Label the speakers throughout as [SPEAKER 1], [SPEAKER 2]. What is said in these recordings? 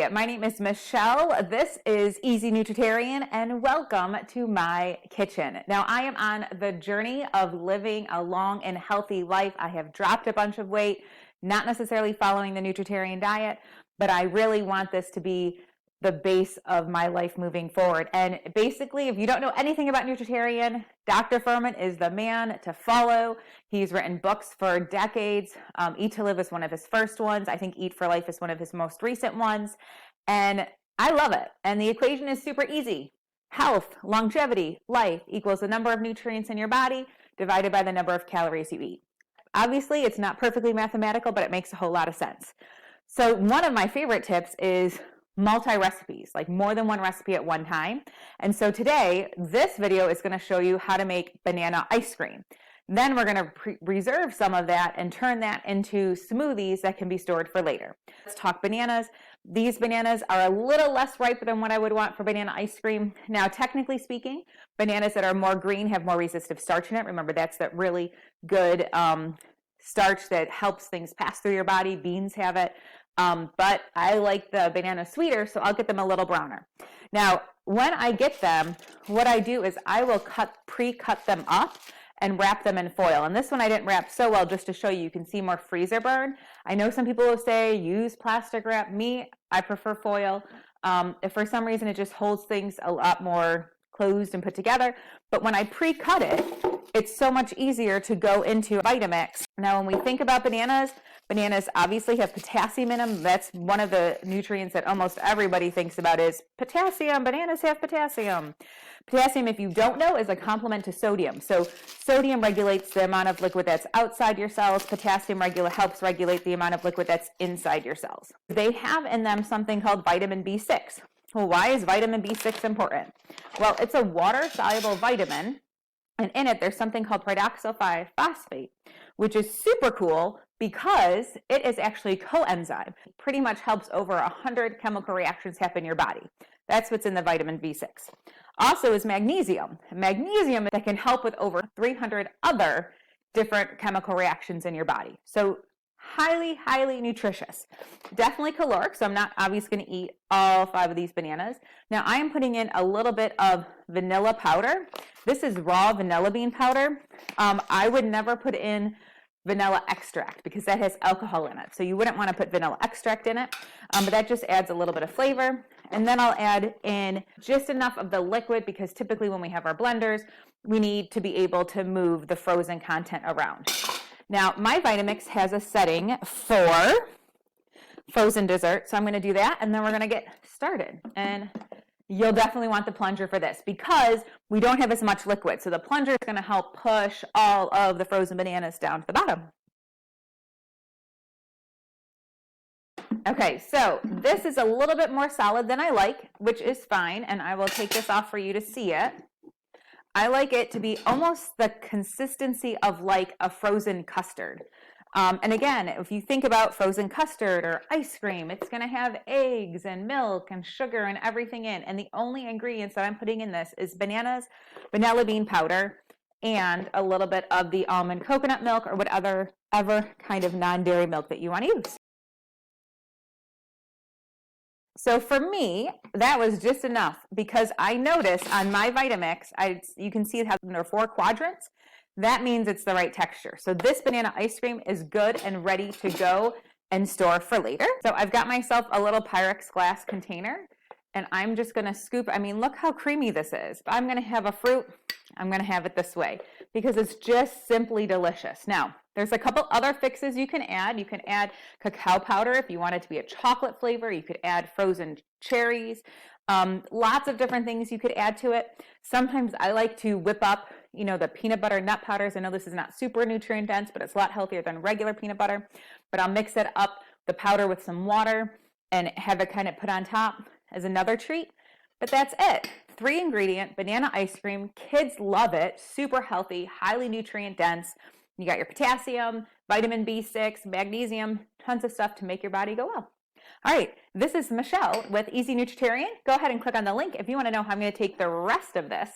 [SPEAKER 1] Hi, my name is Michelle. This is Easy Nutritarian, and welcome to my kitchen. Now, I am on the journey of living a long and healthy life. I have dropped a bunch of weight, not necessarily following the Nutritarian diet, but I really want this to be the base of my life moving forward. And basically, if you don't know anything about Nutritarian, Dr. Fuhrman is the man to follow. He's written books for decades. Eat to Live is one of his first ones. I think Eat for Life is one of his most recent ones. And I love it. And the equation is super easy. Health, longevity, life equals the number of nutrients in your body divided by the number of calories you eat. Obviously, it's not perfectly mathematical, but it makes a whole lot of sense. So one of my favorite tips is multi-recipes, like more than one recipe at one time. And so today, this video is going to show you how to make banana ice cream. Then we're going to reserve some of that and turn that into smoothies that can be stored for later. Let's talk bananas. These bananas are a little less ripe than what I would want for banana ice cream. Now, technically speaking, bananas that are more green have more resistive starch in it. Remember, that's that really good starch that helps things pass through your body. Beans have it. But I like the banana sweeter, so I'll get them a little browner. Now, when I get them, what I do is I will pre-cut them up and wrap them in foil. And this one I didn't wrap so well, just to show you can see more freezer burn. I know some people will say use plastic wrap. Me, I prefer foil. If for some reason it just holds things a lot more closed and put together. But when I pre-cut it, it's so much easier to go into Vitamix. Now, when we think about bananas obviously have potassium in them. That's one of the nutrients that almost everybody thinks about is potassium. Bananas have potassium. Potassium, if you don't know, is a complement to sodium. So sodium regulates the amount of liquid that's outside your cells. Potassium helps regulate the amount of liquid that's inside your cells. They have in them something called vitamin B6. Well, why is vitamin B6 important? Well, it's a water-soluble vitamin, and in it there's something called pyridoxal 5-phosphate, which is super cool because it is actually a coenzyme. It pretty much helps over 100 chemical reactions happen in your body. That's what's in the vitamin B6. Also is magnesium. Magnesium that can help with over 300 other different chemical reactions in your body. So highly, highly nutritious. Definitely caloric, so I'm not obviously going to eat all 5 of these bananas. Now I am putting in a little bit of vanilla powder. This is raw vanilla bean powder. I would never put in vanilla extract because that has alcohol in it. So you wouldn't want to put vanilla extract in it, but that just adds a little bit of flavor. And then I'll add in just enough of the liquid because typically when we have our blenders, we need to be able to move the frozen content around. Now, my Vitamix has a setting for frozen dessert, so I'm going to do that, and then we're going to get started. And you'll definitely want the plunger for this because we don't have as much liquid. So the plunger is going to help push all of the frozen bananas down to the bottom. Okay, so this is a little bit more solid than I like, which is fine, and I will take this off for you to see it. I like it to be almost the consistency of like a frozen custard. And again, if you think about frozen custard or ice cream, it's going to have eggs and milk and sugar and everything in. And the only ingredients that I'm putting in this is bananas, vanilla bean powder, and a little bit of the almond coconut milk or whatever kind of non-dairy milk that you want to use. So for me, that was just enough because I noticed on my Vitamix, you can see it has there are 4 quadrants. That means it's the right texture. So this banana ice cream is good and ready to go and store for later. So I've got myself a little Pyrex glass container and I'm just going to scoop. I mean, look how creamy this is. If I'm going to have a fruit, I'm going to have it this way because it's just simply delicious. Now, there's a couple other fixes you can add. You can add cacao powder if you want it to be a chocolate flavor. You could add frozen cherries. Lots of different things you could add to it. Sometimes I like to whip up, the peanut butter nut powders. I know this is not super nutrient dense, but it's a lot healthier than regular peanut butter. But I'll mix it up, the powder with some water and have it kind of put on top as another treat. But that's it. 3 ingredient banana ice cream. Kids love it. Super healthy, highly nutrient dense. You got your potassium, vitamin B6, magnesium, tons of stuff to make your body go well. All right, this is Michelle with Easy Nutritarian. Go ahead and click on the link if you want to know how I'm going to take the rest of this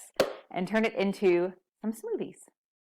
[SPEAKER 1] and turn it into some smoothies.